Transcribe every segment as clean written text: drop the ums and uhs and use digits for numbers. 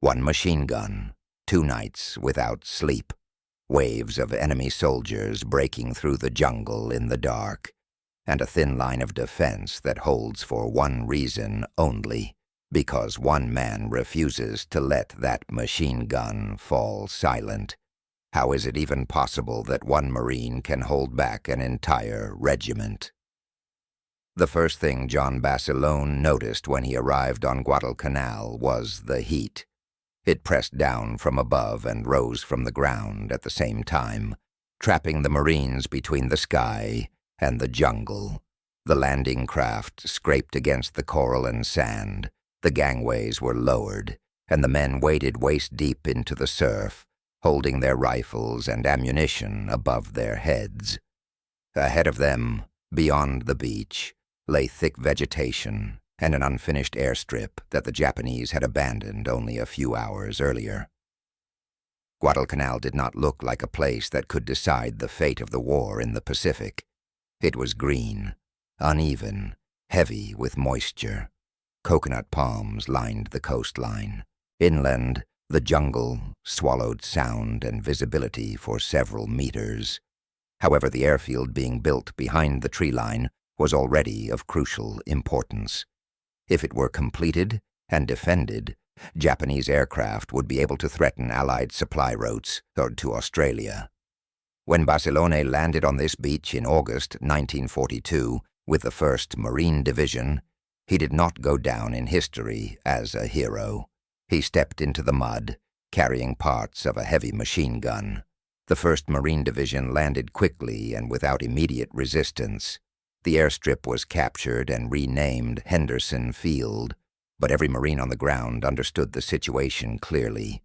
One machine gun, 2 nights without sleep, waves of enemy soldiers breaking through the jungle in the dark, and a thin line of defense that holds for one reason only, because one man refuses to let that machine gun fall silent. How is it even possible that one Marine can hold back an entire regiment? The first thing John Basilone noticed when he arrived on Guadalcanal was the heat. It pressed down from above and rose from the ground at the same time, trapping the Marines between the sky and the jungle. The landing craft scraped against the coral and sand, the gangways were lowered, and the men waded waist-deep into the surf, holding their rifles and ammunition above their heads. Ahead of them, beyond the beach, lay thick vegetation and an unfinished airstrip that the Japanese had abandoned only a few hours earlier. Guadalcanal did not look like a place that could decide the fate of the war in the Pacific. It was green, uneven, heavy with moisture. Coconut palms lined the coastline. Inland, the jungle swallowed sound and visibility for several meters. However, the airfield being built behind the tree line was already of crucial importance. If it were completed and defended, Japanese aircraft would be able to threaten Allied supply routes to Australia. When Basilone landed on this beach in August 1942 with the 1st Marine Division, he did not go down in history as a hero. He stepped into the mud, carrying parts of a heavy machine gun. The 1st Marine Division landed quickly and without immediate resistance. The airstrip was captured and renamed Henderson Field, but every Marine on the ground understood the situation clearly.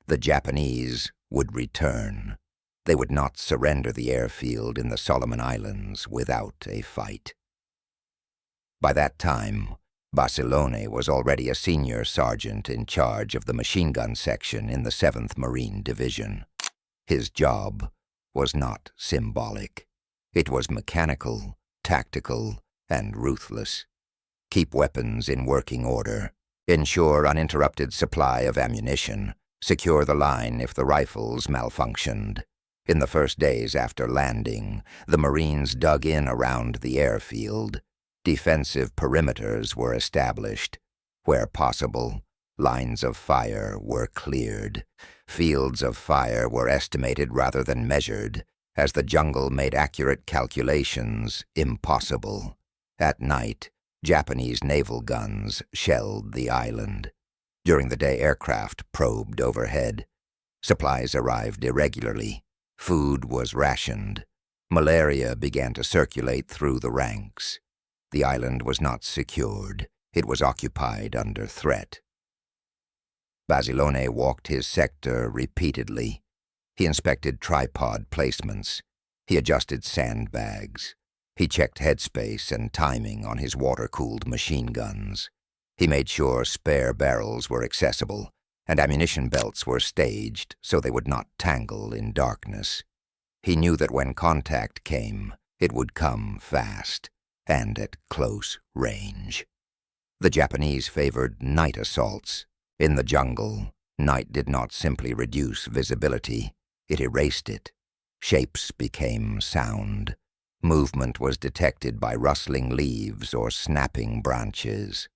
The Japanese would return. They would not surrender the airfield in the Solomon Islands without a fight. By that time, Basilone was already a senior sergeant in charge of the machine gun section in the 7th Marine Division. His job was not symbolic. It was mechanical, tactical, and ruthless. Keep weapons in working order, ensure uninterrupted supply of ammunition, secure the line if the rifles malfunctioned. In the first days after landing, the Marines dug in around the airfield. Defensive perimeters were established. Where possible, lines of fire were cleared. Fields of fire were estimated rather than measured, as the jungle made accurate calculations impossible. At night, Japanese naval guns shelled the island. During the day, aircraft probed overhead. Supplies arrived irregularly. Food was rationed. Malaria began to circulate through the ranks. The island was not secured. It was occupied under threat. Basilone walked his sector repeatedly. He inspected tripod placements. He adjusted sandbags. He checked headspace and timing on his water-cooled machine guns. He made sure spare barrels were accessible and ammunition belts were staged so they would not tangle in darkness. He knew that when contact came, it would come fast and at close range. The Japanese favored night assaults. In the jungle, night did not simply reduce visibility, it erased it. Shapes became sound. Movement was detected by rustling leaves or snapping branches.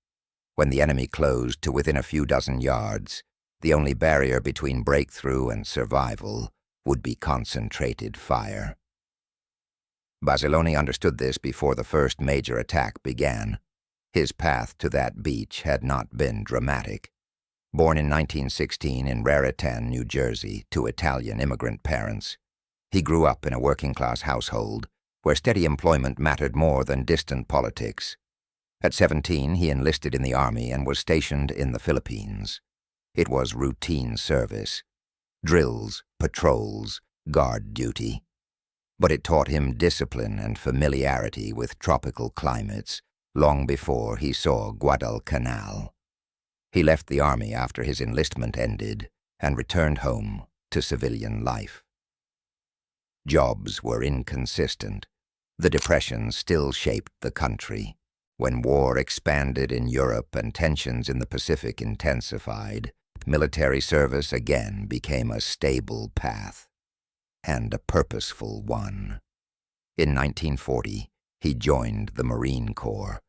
When the enemy closed to within a few dozen yards, the only barrier between breakthrough and survival would be concentrated fire. Basilone understood this before the first major attack began. His path to that beach had not been dramatic. Born in 1916 in Raritan, New Jersey, to Italian immigrant parents, he grew up in a working-class household where steady employment mattered more than distant politics. At 17, he enlisted in the army and was stationed in the Philippines. It was routine service, drills, patrols, guard duty. But it taught him discipline and familiarity with tropical climates long before he saw Guadalcanal. He left the army after his enlistment ended and returned home to civilian life. Jobs were inconsistent. The Depression still shaped the country. When war expanded in Europe and tensions in the Pacific intensified, military service again became a stable path, and a purposeful one. In 1940, he joined the Marine Corps.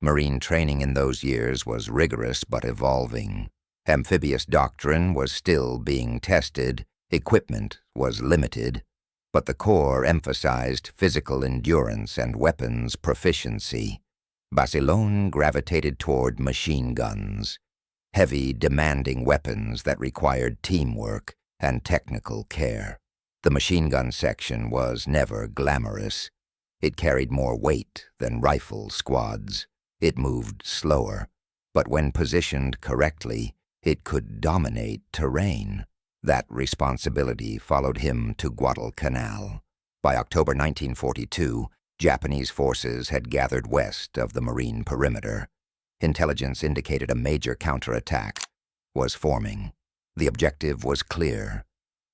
Marine training in those years was rigorous but evolving. Amphibious doctrine was still being tested, equipment was limited, but the Corps emphasized physical endurance and weapons proficiency. Basilone gravitated toward machine guns, heavy, demanding weapons that required teamwork and technical care. The machine gun section was never glamorous. It carried more weight than rifle squads. It moved slower, but when positioned correctly, it could dominate terrain. That responsibility followed him to Guadalcanal. By October 1942, Japanese forces had gathered west of the marine perimeter. Intelligence indicated a major counterattack was forming. The objective was clear: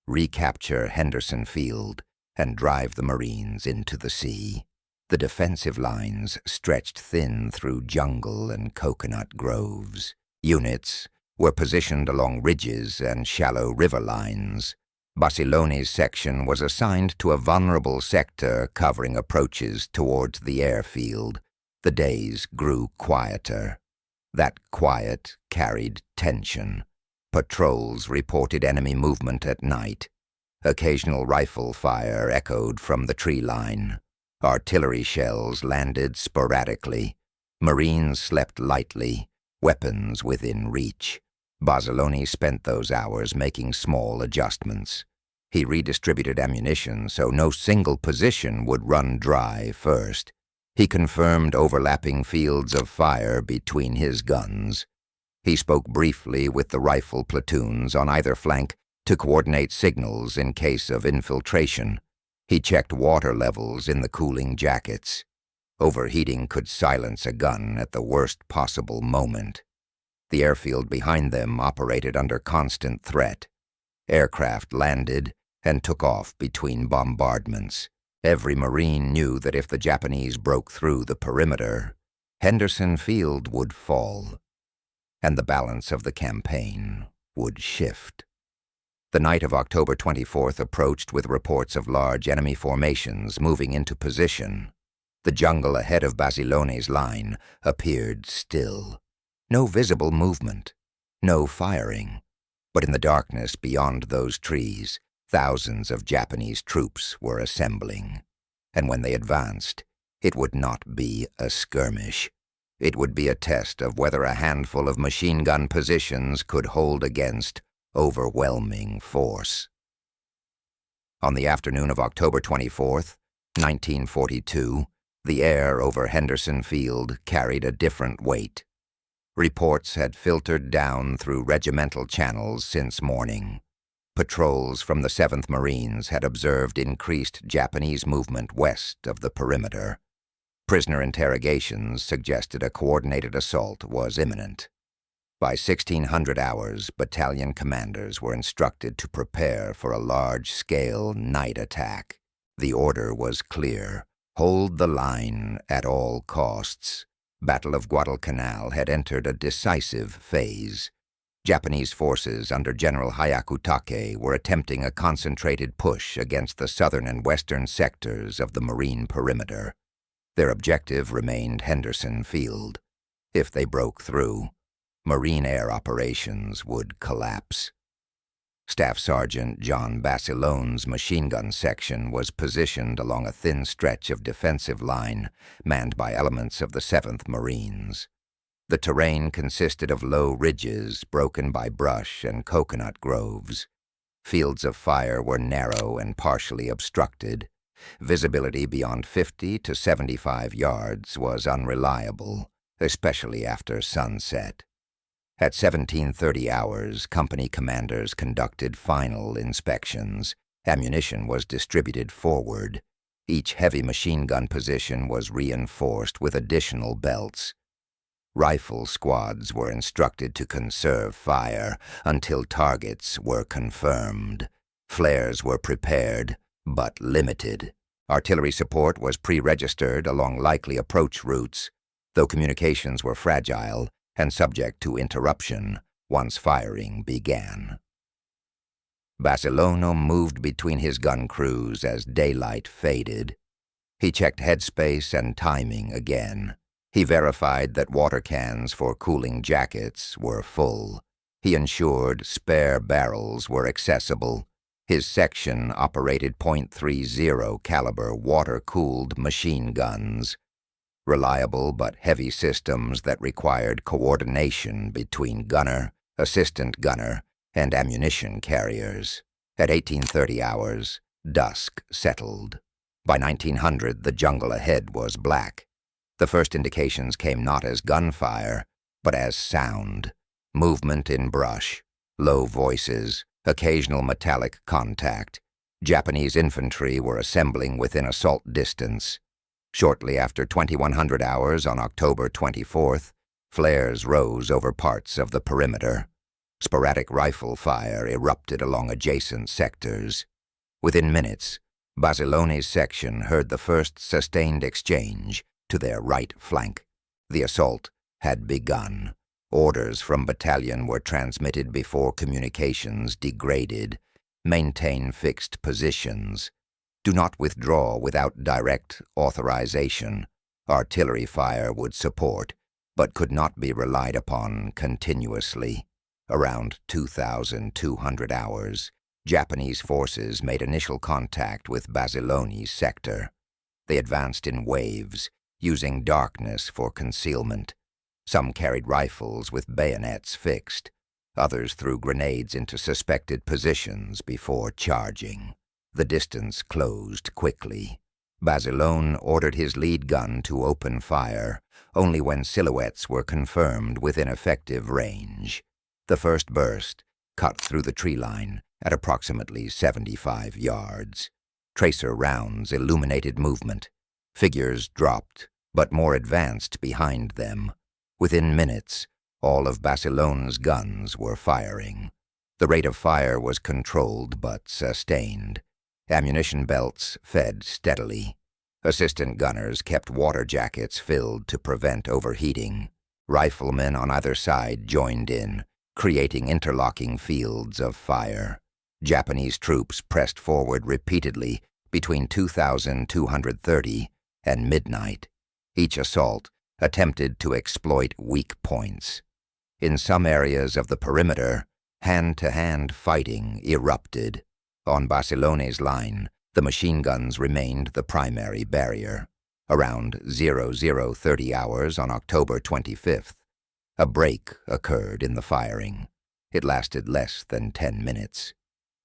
recapture Henderson Field and drive the Marines into the sea. The defensive lines stretched thin through jungle and coconut groves. Units were positioned along ridges and shallow river lines. Basilone's section was assigned to a vulnerable sector covering approaches towards the airfield. The days grew quieter. That quiet carried tension. Patrols reported enemy movement at night. Occasional rifle fire echoed from the tree line. Artillery shells landed sporadically. Marines slept lightly, weapons within reach. Basilone spent those hours making small adjustments. He redistributed ammunition so no single position would run dry first. He confirmed overlapping fields of fire between his guns. He spoke briefly with the rifle platoons on either flank to coordinate signals in case of infiltration. He checked water levels in the cooling jackets. Overheating could silence a gun at the worst possible moment. The airfield behind them operated under constant threat. Aircraft landed and took off between bombardments. Every Marine knew that if the Japanese broke through the perimeter, Henderson Field would fall, and the balance of the campaign would shift. The night of October 24th approached with reports of large enemy formations moving into position. The jungle ahead of Basilone's line appeared still. No visible movement, no firing, but in the darkness beyond those trees, thousands of Japanese troops were assembling. And when they advanced, it would not be a skirmish. It would be a test of whether a handful of machine gun positions could hold against overwhelming force. On the afternoon of October 24th, 1942, the air over Henderson Field carried a different weight. Reports had filtered down through regimental channels since morning. Patrols from the 7th Marines had observed increased Japanese movement west of the perimeter. Prisoner interrogations suggested a coordinated assault was imminent. By 1600 hours, battalion commanders were instructed to prepare for a large-scale night attack. The order was clear: hold the line at all costs. Battle of Guadalcanal had entered a decisive phase. Japanese forces under General Hyakutake were attempting a concentrated push against the southern and western sectors of the marine perimeter. Their objective remained Henderson Field. If they broke through, Marine air operations would collapse. Staff Sergeant John Basilone's machine gun section was positioned along a thin stretch of defensive line manned by elements of the 7th Marines. The terrain consisted of low ridges broken by brush and coconut groves. Fields of fire were narrow and partially obstructed. Visibility beyond 50 to 75 yards was unreliable, especially after sunset. At 1730 hours, company commanders conducted final inspections. Ammunition was distributed forward. Each heavy machine gun position was reinforced with additional belts. Rifle squads were instructed to conserve fire until targets were confirmed. Flares were prepared, but limited. Artillery support was pre-registered along likely approach routes. Though communications were fragile and subject to interruption, once firing began. Basilone moved between his gun crews as daylight faded. He checked headspace and timing again. He verified that water cans for cooling jackets were full. He ensured spare barrels were accessible. His section operated .30 caliber water-cooled machine guns, reliable but heavy systems that required coordination between gunner, assistant gunner, and ammunition carriers. At 1830 hours, dusk settled. By 1900, the jungle ahead was black. The first indications came not as gunfire, but as sound. Movement in brush, low voices, occasional metallic contact. Japanese infantry were assembling within assault distance. Shortly after 2100 hours on October 24th, flares rose over parts of the perimeter. Sporadic rifle fire erupted along adjacent sectors. Within minutes, Basilone's section heard the first sustained exchange to their right flank. The assault had begun. Orders from battalion were transmitted before communications degraded. Maintain fixed positions. Do not withdraw without direct authorization. Artillery fire would support, but could not be relied upon continuously. Around 2,200 hours, Japanese forces made initial contact with Basilone's sector. They advanced in waves, using darkness for concealment. Some carried rifles with bayonets fixed. Others threw grenades into suspected positions before charging. The distance closed quickly. Basilone ordered his lead gun to open fire only when silhouettes were confirmed within effective range. The first burst cut through the tree line at approximately 75 yards. Tracer rounds illuminated movement. Figures dropped, but more advanced behind them. Within minutes, all of Basilone's guns were firing. The rate of fire was controlled but sustained. Ammunition belts fed steadily. Assistant gunners kept water jackets filled to prevent overheating. Riflemen on either side joined in, creating interlocking fields of fire. Japanese troops pressed forward repeatedly between 2,230 and midnight. Each assault attempted to exploit weak points. In some areas of the perimeter, hand-to-hand fighting erupted. On Basilone's line, the machine guns remained the primary barrier. Around 0030 hours on October 25th, a break occurred in the firing. It lasted less than 10 minutes.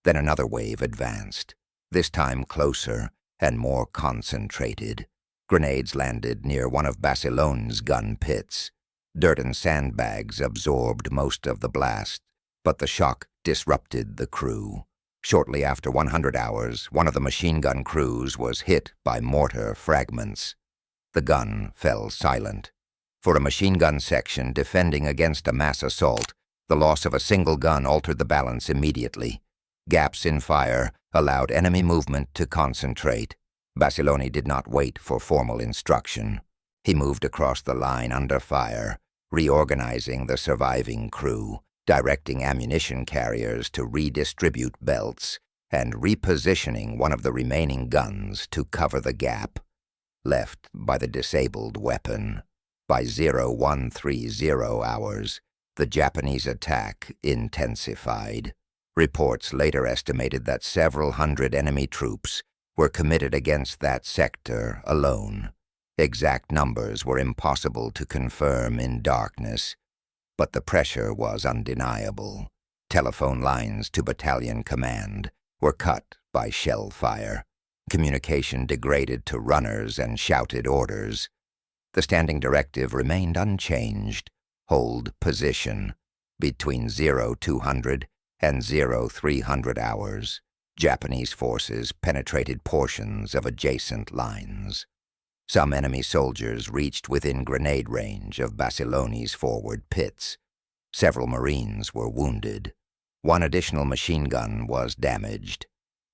Then another wave advanced, this time closer and more concentrated. Grenades landed near one of Basilone's gun pits. Dirt and sandbags absorbed most of the blast, but the shock disrupted the crew. Shortly after 100 hours, one of the machine gun crews was hit by mortar fragments. The gun fell silent. For a machine gun section defending against a mass assault, the loss of a single gun altered the balance immediately. Gaps in fire allowed enemy movement to concentrate. Basilone did not wait for formal instruction. He moved across the line under fire, reorganizing the surviving crew, directing ammunition carriers to redistribute belts, and repositioning one of the remaining guns to cover the gap left by the disabled weapon. By 0130 hours, the Japanese attack intensified. Reports later estimated that several hundred enemy troops were committed against that sector alone. Exact numbers were impossible to confirm in darkness, but the pressure was undeniable. Telephone lines to battalion command were cut by shell fire. Communication degraded to runners and shouted orders. The standing directive remained unchanged: hold position. Between 0200 and 0300 hours, Japanese forces penetrated portions of adjacent lines. Some enemy soldiers reached within grenade range of Basilone's forward pits. Several Marines were wounded. One additional machine gun was damaged.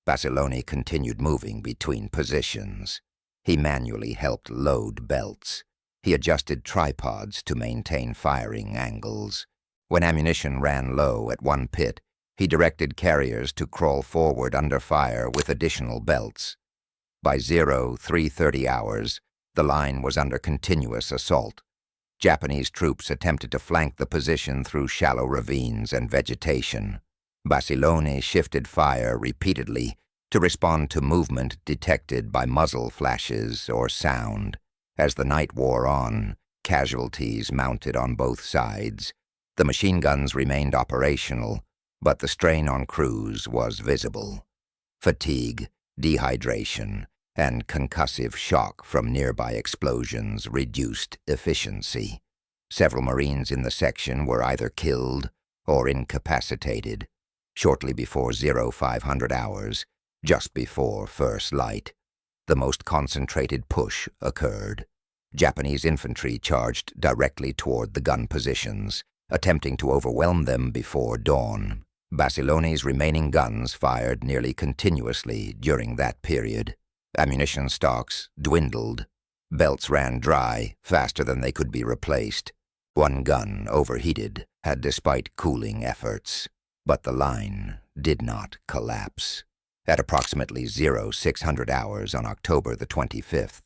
Basilone continued moving between positions. He manually helped load belts. He adjusted tripods to maintain firing angles. When ammunition ran low at one pit, he directed carriers to crawl forward under fire with additional belts. By 0330 hours, the line was under continuous assault. Japanese troops attempted to flank the position through shallow ravines and vegetation. Basilone shifted fire repeatedly to respond to movement detected by muzzle flashes or sound. As the night wore on, casualties mounted on both sides. The machine guns remained operational, but the strain on crews was visible. Fatigue, dehydration, and concussive shock from nearby explosions reduced efficiency. Several Marines in the section were either killed or incapacitated. Shortly before 0500 hours, just before first light, the most concentrated push occurred. Japanese infantry charged directly toward the gun positions, attempting to overwhelm them before dawn. Basilone's remaining guns fired nearly continuously during that period. Ammunition stocks dwindled. Belts ran dry faster than they could be replaced. One gun, overheated, had despite cooling efforts. But the line did not collapse. At approximately 0600 hours on October the 25th,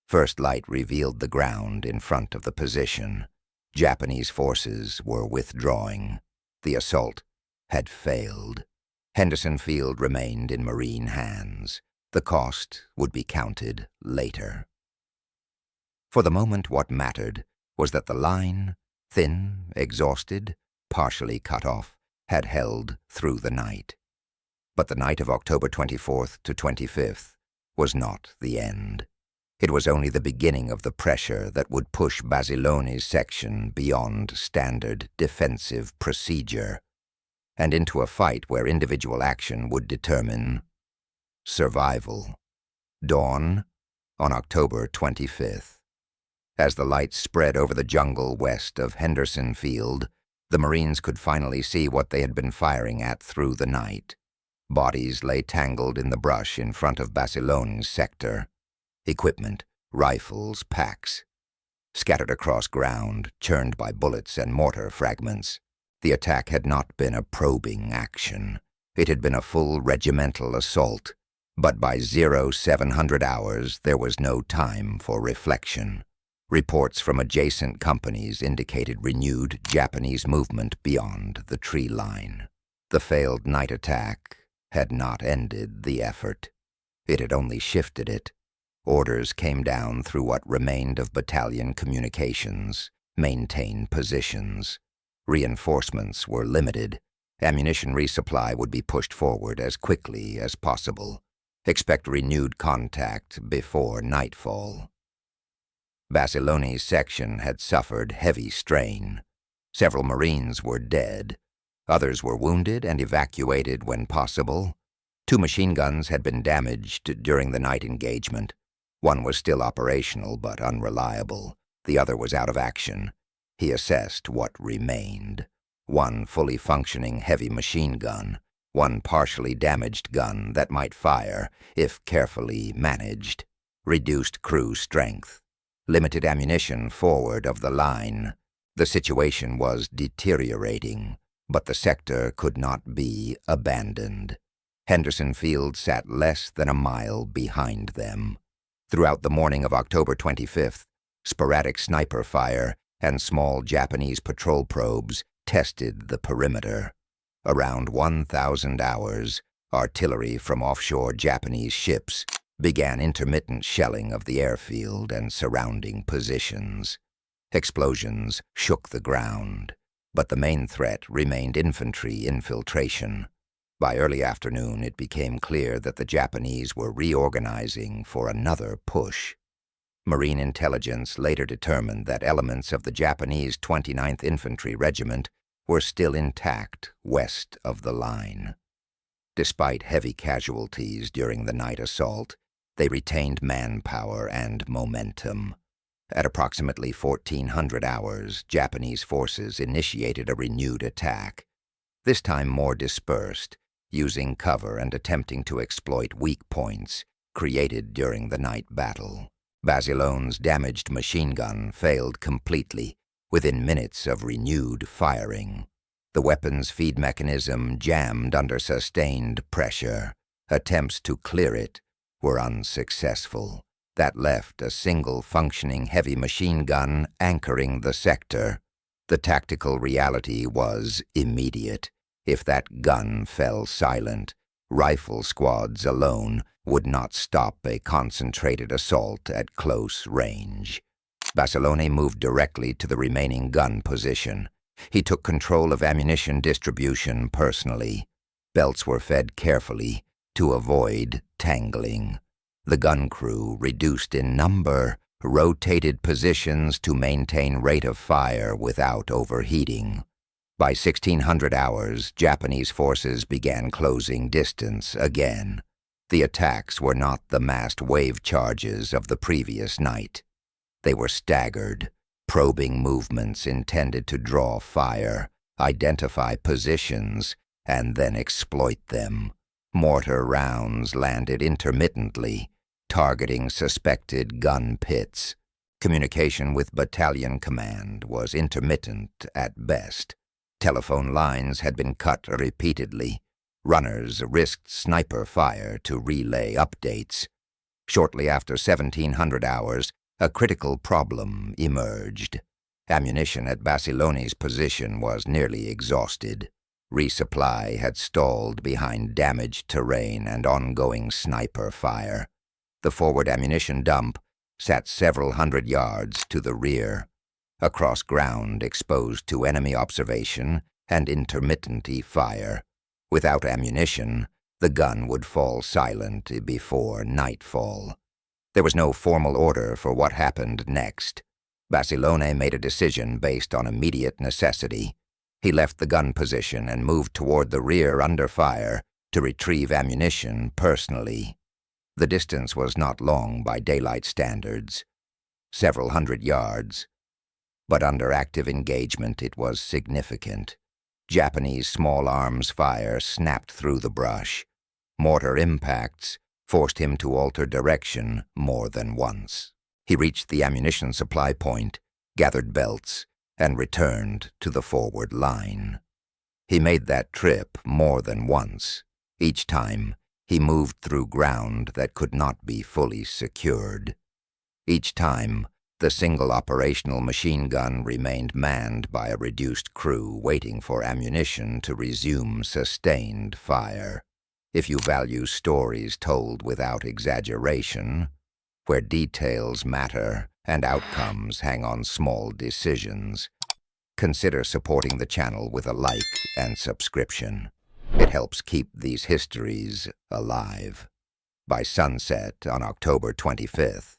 first light revealed the ground in front of the position. Japanese forces were withdrawing. The assault had failed. Henderson Field remained in Marine hands. The cost would be counted later. For the moment, what mattered was that the line, thin, exhausted, partially cut off, had held through the night. But the night of October 24th to 25th was not the end. It was only the beginning of the pressure that would push Basilone's section beyond standard defensive procedure and into a fight where individual action would determine survival. Dawn on October 25th. As the lights spread over the jungle west of Henderson Field, the Marines could finally see what they had been firing at through the night. Bodies lay tangled in the brush in front of Basilone's sector. Equipment, rifles, packs, scattered across ground, churned by bullets and mortar fragments. The attack had not been a probing action. It had been a full regimental assault. But by 0700 hours, there was no time for reflection. Reports from adjacent companies indicated renewed Japanese movement beyond the tree line. The failed night attack had not ended the effort. It had only shifted it. Orders came down through what remained of battalion communications: maintain positions. Reinforcements were limited. Ammunition resupply would be pushed forward as quickly as possible. Expect renewed contact before nightfall. Basilone's section had suffered heavy strain. Several Marines were dead. Others were wounded and evacuated when possible. 2 machine guns had been damaged during the night engagement. One was still operational but unreliable. The other was out of action. He assessed what remained: 1 fully functioning heavy machine gun, 1 partially damaged gun that might fire if carefully managed, reduced crew strength, limited ammunition forward of the line. The situation was deteriorating, but the sector could not be abandoned. Henderson Field sat less than a mile behind them. Throughout the morning of October 25th, sporadic sniper fire and small Japanese patrol probes tested the perimeter. Around 1000 hours, artillery from offshore Japanese ships began intermittent shelling of the airfield and surrounding positions. Explosions shook the ground, but the main threat remained infantry infiltration. By early afternoon, it became clear that the Japanese were reorganizing for another push. Marine intelligence later determined that elements of the Japanese 29th Infantry Regiment were still intact west of the line. Despite heavy casualties during the night assault, they retained manpower and momentum. At approximately 1400 hours, Japanese forces initiated a renewed attack, this time more dispersed, using cover and attempting to exploit weak points created during the night battle. Basilone's damaged machine gun failed completely, within minutes of renewed firing. The weapon's feed mechanism jammed under sustained pressure. Attempts to clear it were unsuccessful. That left a single functioning heavy machine gun anchoring the sector. The tactical reality was immediate. If that gun fell silent, rifle squads alone would not stop a concentrated assault at close range. Basilone moved directly to the remaining gun position. He took control of ammunition distribution personally. Belts were fed carefully to avoid tangling. The gun crew, reduced in number, rotated positions to maintain rate of fire without overheating. By 1600 hours, Japanese forces began closing distance again. The attacks were not the massed wave charges of the previous night. They were staggered, probing movements intended to draw fire, identify positions, and then exploit them. Mortar rounds landed intermittently, targeting suspected gun pits. Communication with battalion command was intermittent at best. Telephone lines had been cut repeatedly. Runners risked sniper fire to relay updates. Shortly after 1700 hours, a critical problem emerged. Ammunition at Basilone's position was nearly exhausted. Resupply had stalled behind damaged terrain and ongoing sniper fire. The forward ammunition dump sat several hundred yards to the rear, across ground exposed to enemy observation and intermittent fire. Without ammunition, the gun would fall silent before nightfall. There was no formal order for what happened next. Basilone made a decision based on immediate necessity. He left the gun position and moved toward the rear under fire to retrieve ammunition personally. The distance was not long by daylight standards, several hundred yards, but under active engagement it was significant. Japanese small arms fire snapped through the brush. Mortar impacts forced him to alter direction more than once. He reached the ammunition supply point, gathered belts, and returned to the forward line. He made that trip more than once. Each time, he moved through ground that could not be fully secured. Each time, the single operational machine gun remained manned by a reduced crew waiting for ammunition to resume sustained fire. If you value stories told without exaggeration, where details matter and outcomes hang on small decisions, consider supporting the channel with a like and subscription. It helps keep these histories alive. By sunset on October 25th,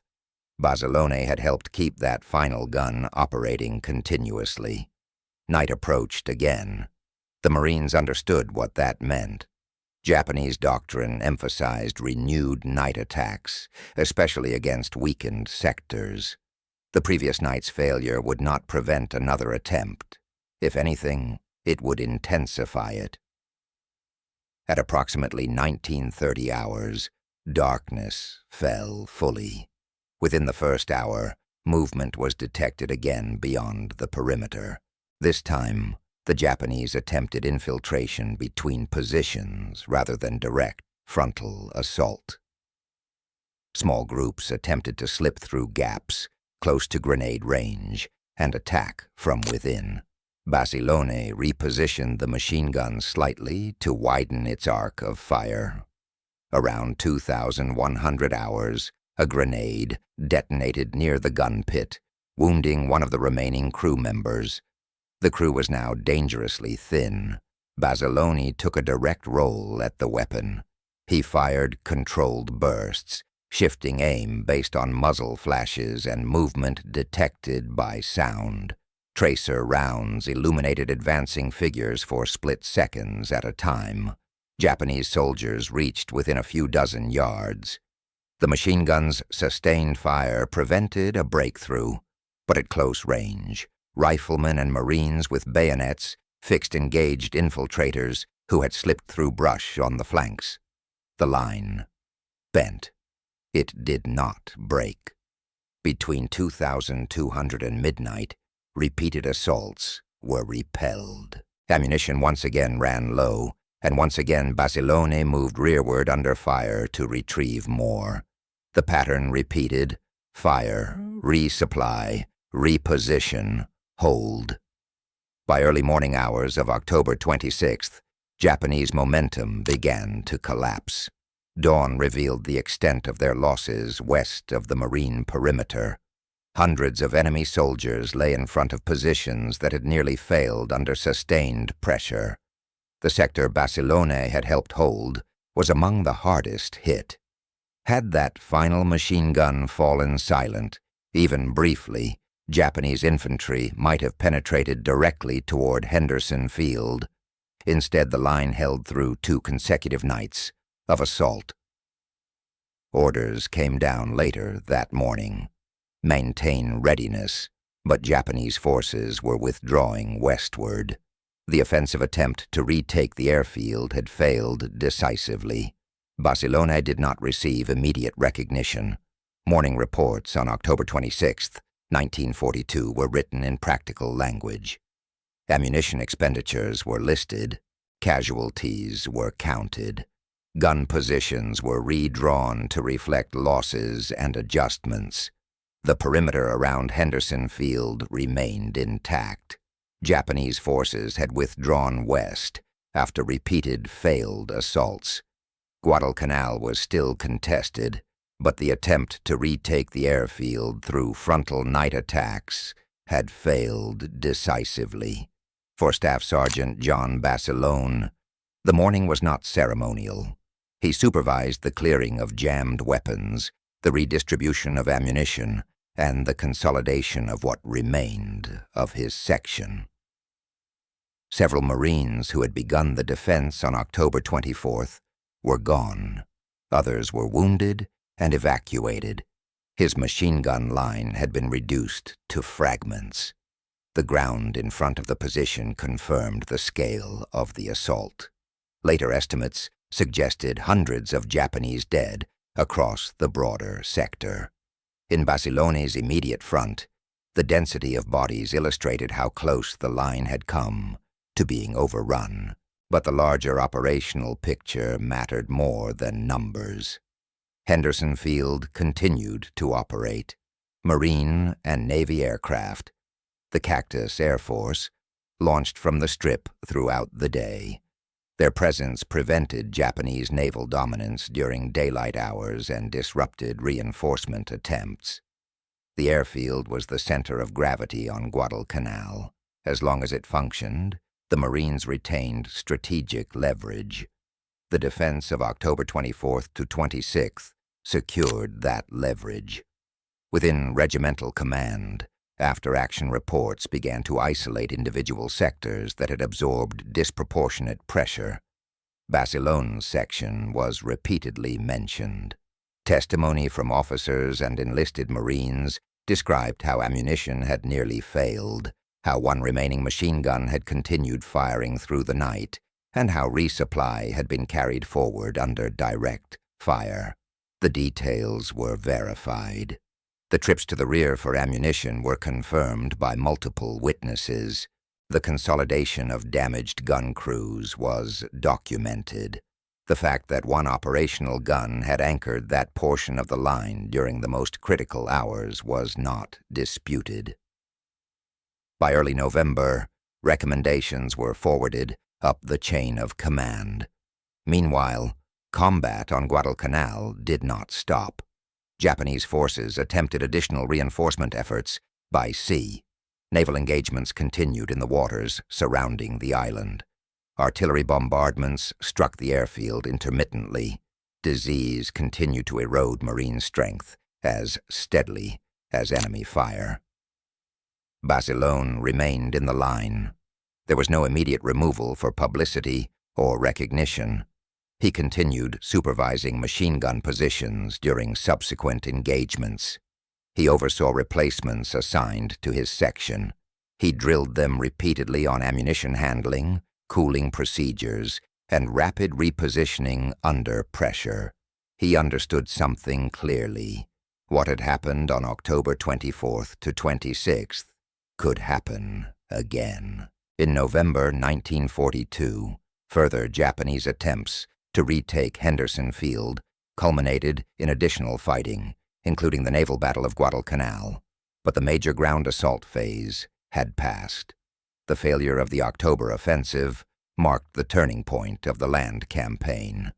Basilone had helped keep that final gun operating continuously. Night approached again. The Marines understood what that meant. Japanese doctrine emphasized renewed night attacks, especially against weakened sectors. The previous night's failure would not prevent another attempt. If anything, it would intensify it. At approximately 1930 hours, darkness fell fully. Within the first hour, movement was detected again beyond the perimeter. This time, the Japanese attempted infiltration between positions rather than direct frontal assault. Small groups attempted to slip through gaps close to grenade range and attack from within. Basilone repositioned the machine gun slightly to widen its arc of fire. Around 2,100 hours, a grenade detonated near the gun pit, wounding one of the remaining crew members. The crew was now dangerously thin. Basilone took a direct roll at the weapon. He fired controlled bursts, shifting aim based on muzzle flashes and movement detected by sound. Tracer rounds illuminated advancing figures for split seconds at a time. Japanese soldiers reached within a few dozen yards. The machine gun's sustained fire prevented a breakthrough, but at close range, riflemen and Marines with bayonets fixed engaged infiltrators who had slipped through brush on the flanks. The line bent. It did not break. Between 2200 and midnight, repeated assaults were repelled. Ammunition once again ran low, and once again Basilone moved rearward under fire to retrieve more. The pattern repeated: fire, resupply, reposition, hold. By early morning hours of October 26th, Japanese momentum began to collapse. Dawn revealed the extent of their losses west of the marine perimeter. Hundreds of enemy soldiers lay in front of positions that had nearly failed under sustained pressure. The sector Basilone had helped hold was among the hardest hit. Had that final machine gun fallen silent, even briefly, Japanese infantry might have penetrated directly toward Henderson Field. Instead, the line held through 2 consecutive nights of assault. Orders came down later that morning. Maintain readiness, but Japanese forces were withdrawing westward. The offensive attempt to retake the airfield had failed decisively. Basilone did not receive immediate recognition. Morning reports on October 26, 1942 were written in practical language. Ammunition expenditures were listed. Casualties were counted. Gun positions were redrawn to reflect losses and adjustments. The perimeter around Henderson Field remained intact. Japanese forces had withdrawn west after repeated failed assaults. Guadalcanal was still contested, but the attempt to retake the airfield through frontal night attacks had failed decisively. For Staff Sergeant John Basilone, the morning was not ceremonial. He supervised the clearing of jammed weapons, the redistribution of ammunition, and the consolidation of what remained of his section. Several Marines who had begun the defense on October 24th were gone. Others were wounded and evacuated. His machine gun line had been reduced to fragments. The ground in front of the position confirmed the scale of the assault. Later estimates suggested hundreds of Japanese dead across the broader sector. In Basilone's immediate front, the density of bodies illustrated how close the line had come to being overrun, but the larger operational picture mattered more than numbers. Henderson Field continued to operate. Marine and Navy aircraft, the Cactus Air Force, launched from the Strip throughout the day. Their presence prevented Japanese naval dominance during daylight hours and disrupted reinforcement attempts. The airfield was the center of gravity on Guadalcanal. As long as it functioned, the Marines retained strategic leverage. The defense of October 24th to 26th secured that leverage. Within regimental command, after-action reports began to isolate individual sectors that had absorbed disproportionate pressure. Basilone's section was repeatedly mentioned. Testimony from officers and enlisted Marines described how ammunition had nearly failed, how one remaining machine gun had continued firing through the night, and how resupply had been carried forward under direct fire. The details were verified. The trips to the rear for ammunition were confirmed by multiple witnesses. The consolidation of damaged gun crews was documented. The fact that one operational gun had anchored that portion of the line during the most critical hours was not disputed. By early November, recommendations were forwarded up the chain of command. Meanwhile, combat on Guadalcanal did not stop. Japanese forces attempted additional reinforcement efforts by sea. Naval engagements continued in the waters surrounding the island. Artillery bombardments struck the airfield intermittently. Disease continued to erode Marine strength as steadily as enemy fire. Basilone remained in the line. There was no immediate removal for publicity or recognition. He continued supervising machine gun positions during subsequent engagements. He oversaw replacements assigned to his section. He drilled them repeatedly on ammunition handling, cooling procedures, and rapid repositioning under pressure. He understood something clearly. What had happened on October 24th to 26th could happen again. In November 1942, further Japanese attempts to retake Henderson Field culminated in additional fighting, including the naval Battle of Guadalcanal, but the major ground assault phase had passed. The failure of the October offensive marked the turning point of the land campaign.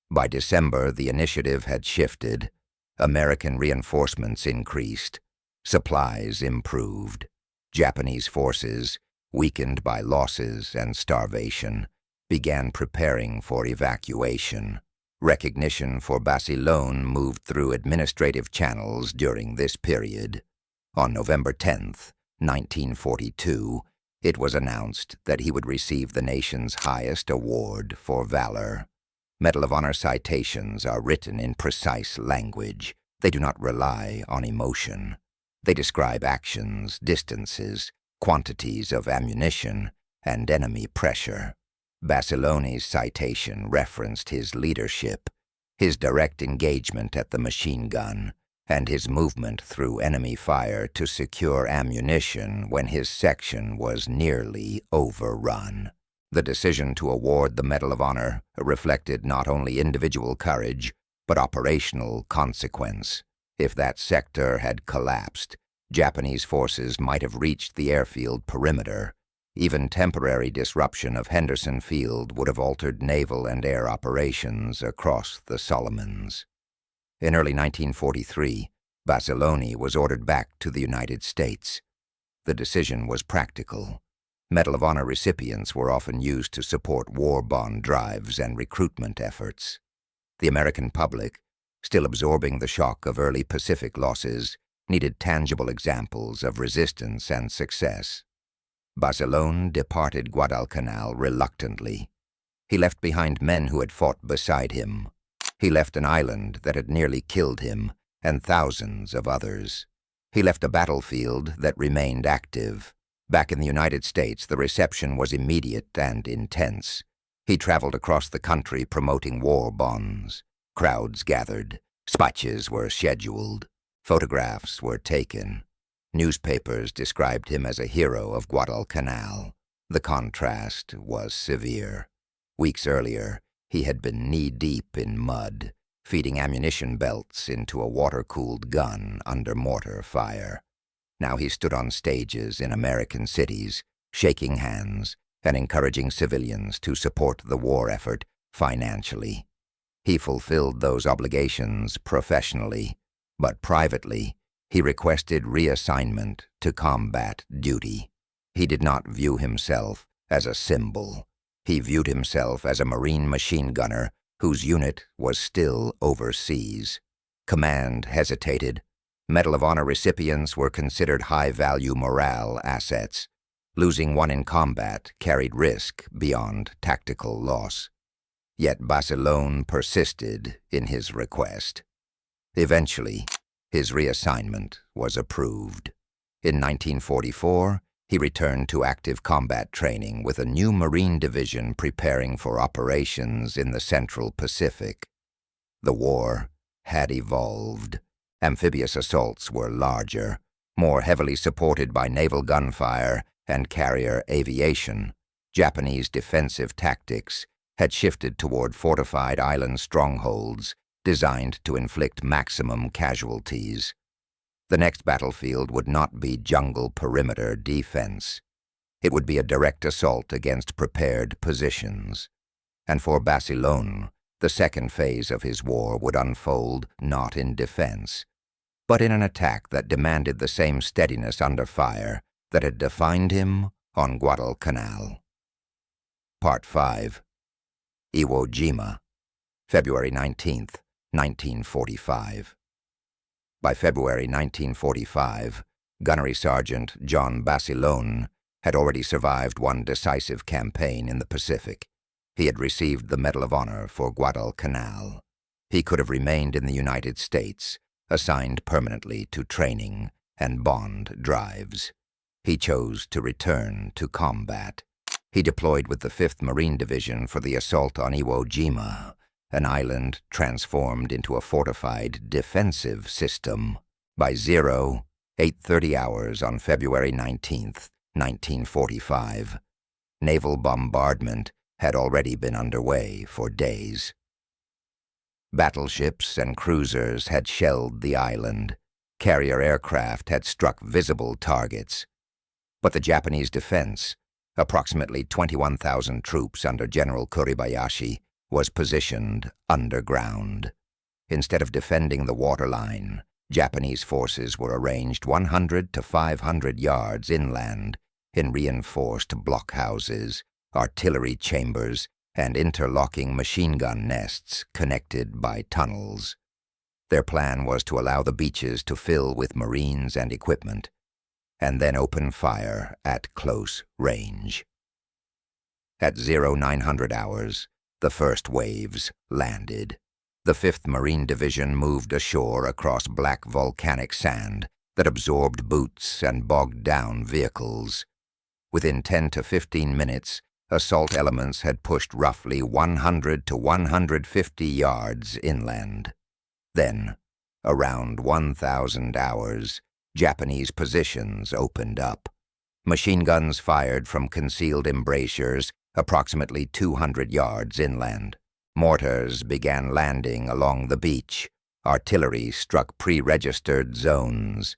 By December, the initiative had shifted. American reinforcements increased. Supplies improved. Japanese forces, weakened by losses and starvation, began preparing for evacuation. Recognition for Basilone moved through administrative channels during this period. On November 10, 1942, it was announced that he would receive the nation's highest award for valor. Medal of Honor citations are written in precise language. They do not rely on emotion. They describe actions, distances, quantities of ammunition, and enemy pressure. Basilone's citation referenced his leadership, his direct engagement at the machine gun, and his movement through enemy fire to secure ammunition when his section was nearly overrun. The decision to award the Medal of Honor reflected not only individual courage, but operational consequence. If that sector had collapsed, Japanese forces might have reached the airfield perimeter. Even temporary disruption of Henderson Field would have altered naval and air operations across the Solomons. In early 1943, Basilone was ordered back to the United States. The decision was practical. Medal of Honor recipients were often used to support war bond drives and recruitment efforts. The American public, still absorbing the shock of early Pacific losses, needed tangible examples of resistance and success. Basilone departed Guadalcanal reluctantly. He left behind men who had fought beside him. He left an island that had nearly killed him, and thousands of others. He left a battlefield that remained active. Back in the United States, the reception was immediate and intense. He traveled across the country promoting war bonds. Crowds gathered. Speeches were scheduled. Photographs were taken. Newspapers described him as a hero of Guadalcanal. The contrast was severe. Weeks earlier, he had been knee-deep in mud, feeding ammunition belts into a water-cooled gun under mortar fire. Now he stood on stages in American cities, shaking hands and encouraging civilians to support the war effort financially. He fulfilled those obligations professionally, but privately, he requested reassignment to combat duty. He did not view himself as a symbol. He viewed himself as a Marine machine gunner whose unit was still overseas. Command hesitated. Medal of Honor recipients were considered high-value morale assets. Losing one in combat carried risk beyond tactical loss. Yet Basilone persisted in his request. Eventually, his reassignment was approved. In 1944, he returned to active combat training with a new Marine division preparing for operations in the Central Pacific. The war had evolved. Amphibious assaults were larger, more heavily supported by naval gunfire and carrier aviation. Japanese defensive tactics had shifted toward fortified island strongholds designed to inflict maximum casualties. The next battlefield would not be jungle perimeter defense. It would be a direct assault against prepared positions. And for Basilone, the second phase of his war would unfold not in defense, but in an attack that demanded the same steadiness under fire that had defined him on Guadalcanal. Part 5. Iwo Jima, February 19, 1945. By February 1945, Gunnery Sergeant John Basilone had already survived one decisive campaign in the Pacific. He had received the Medal of Honor for Guadalcanal. He could have remained in the United States, assigned permanently to training and bond drives. He chose to return to combat. He deployed with the 5th Marine Division for the assault on Iwo Jima, an island transformed into a fortified defensive system. By 0, 8:30 hours on February 19th, 1945. Naval bombardment had already been underway for days. Battleships and cruisers had shelled the island. Carrier aircraft had struck visible targets. But the Japanese defense, approximately 21,000 troops under General Kuribayashi, was positioned underground. Instead of defending the waterline, Japanese forces were arranged 100 to 500 yards inland in reinforced blockhouses, artillery chambers, and interlocking machine gun nests connected by tunnels. Their plan was to allow the beaches to fill with Marines and equipment, and then open fire at close range. At 0900 hours, the first waves landed. The 5th Marine Division moved ashore across black volcanic sand that absorbed boots and bogged down vehicles. Within 10 to 15 minutes, assault elements had pushed roughly 100 to 150 yards inland. Then, around 1000 hours, Japanese positions opened up. Machine guns fired from concealed embrasures approximately 200 yards inland. Mortars began landing along the beach. Artillery struck pre-registered zones.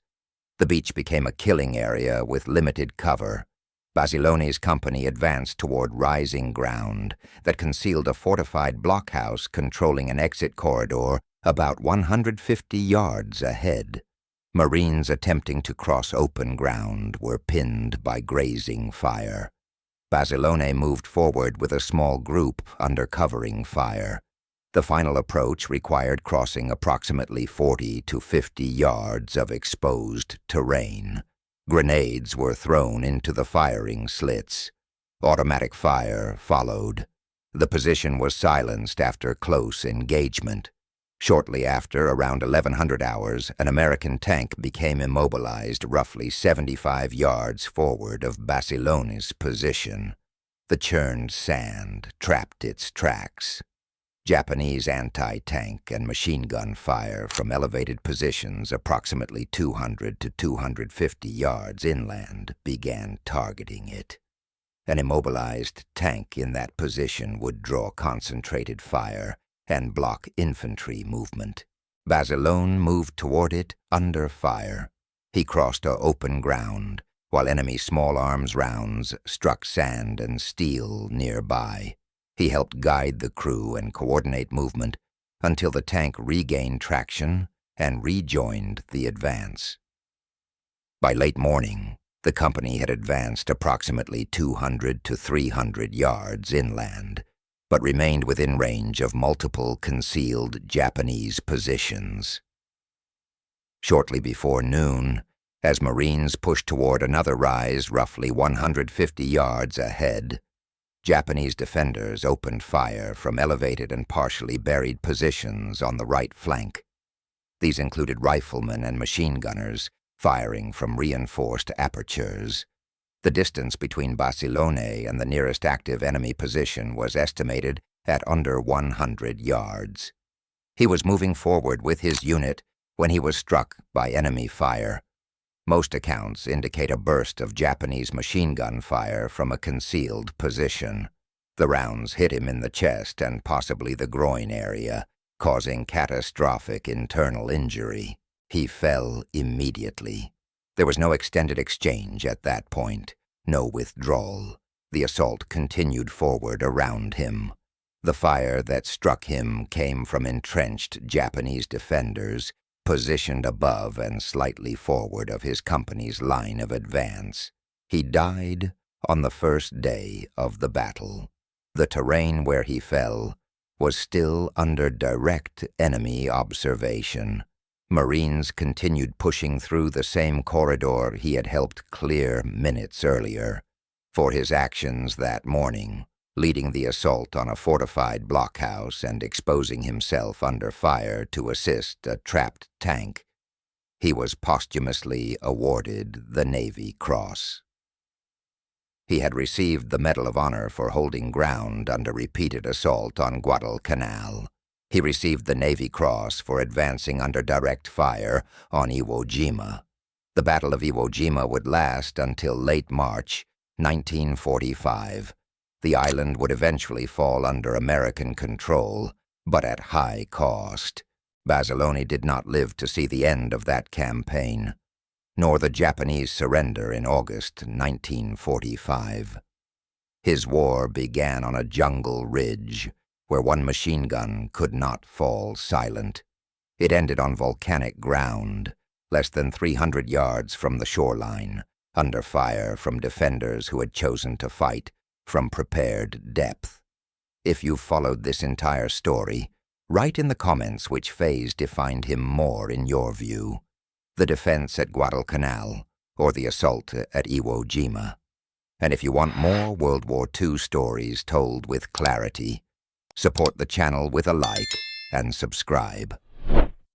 The beach became a killing area with limited cover. Basilone's company advanced toward rising ground that concealed a fortified blockhouse controlling an exit corridor about 150 yards ahead. Marines attempting to cross open ground were pinned by grazing fire. Basilone moved forward with a small group under covering fire. The final approach required crossing approximately 40 to 50 yards of exposed terrain. Grenades were thrown into the firing slits. Automatic fire followed. The position was silenced after close engagement. Shortly after, around 1100 hours, an American tank became immobilized roughly 75 yards forward of Basilone's position. The churned sand trapped its tracks. Japanese anti-tank and machine gun fire from elevated positions approximately 200 to 250 yards inland began targeting it. An immobilized tank in that position would draw concentrated fire and block infantry movement. Basilone moved toward it under fire. He crossed open ground, while enemy small arms rounds struck sand and steel nearby. He helped guide the crew and coordinate movement until the tank regained traction and rejoined the advance. By late morning, the company had advanced approximately 200 to 300 yards inland, but remained within range of multiple concealed Japanese positions. Shortly before noon, as Marines pushed toward another rise roughly 150 yards ahead, Japanese defenders opened fire from elevated and partially buried positions on the right flank. These included riflemen and machine gunners firing from reinforced apertures. The distance between Basilone and the nearest active enemy position was estimated at under 100 yards. He was moving forward with his unit when he was struck by enemy fire. Most accounts indicate a burst of Japanese machine gun fire from a concealed position. The rounds hit him in the chest and possibly the groin area, causing catastrophic internal injury. He fell immediately. There was no extended exchange at that point, no withdrawal. The assault continued forward around him. The fire that struck him came from entrenched Japanese defenders positioned above and slightly forward of his company's line of advance. He died on the first day of the battle. The terrain where he fell was still under direct enemy observation. Marines continued pushing through the same corridor he had helped clear minutes earlier. For his actions that morning, leading the assault on a fortified blockhouse and exposing himself under fire to assist a trapped tank, he was posthumously awarded the Navy Cross. He had received the Medal of Honor for holding ground under repeated assault on Guadalcanal. He received the Navy Cross for advancing under direct fire on Iwo Jima. The Battle of Iwo Jima would last until late March 1945. The island would eventually fall under American control, but at high cost. Basilone did not live to see the end of that campaign, nor the Japanese surrender in August 1945. His war began on a jungle ridge where one machine gun could not fall silent. It ended on volcanic ground, less than 300 yards from the shoreline, under fire from defenders who had chosen to fight from prepared depth. If you've followed this entire story, write in the comments which phase defined him more in your view, the defense at Guadalcanal or the assault at Iwo Jima. And if you want more World War II stories told with clarity, support the channel with a like and subscribe.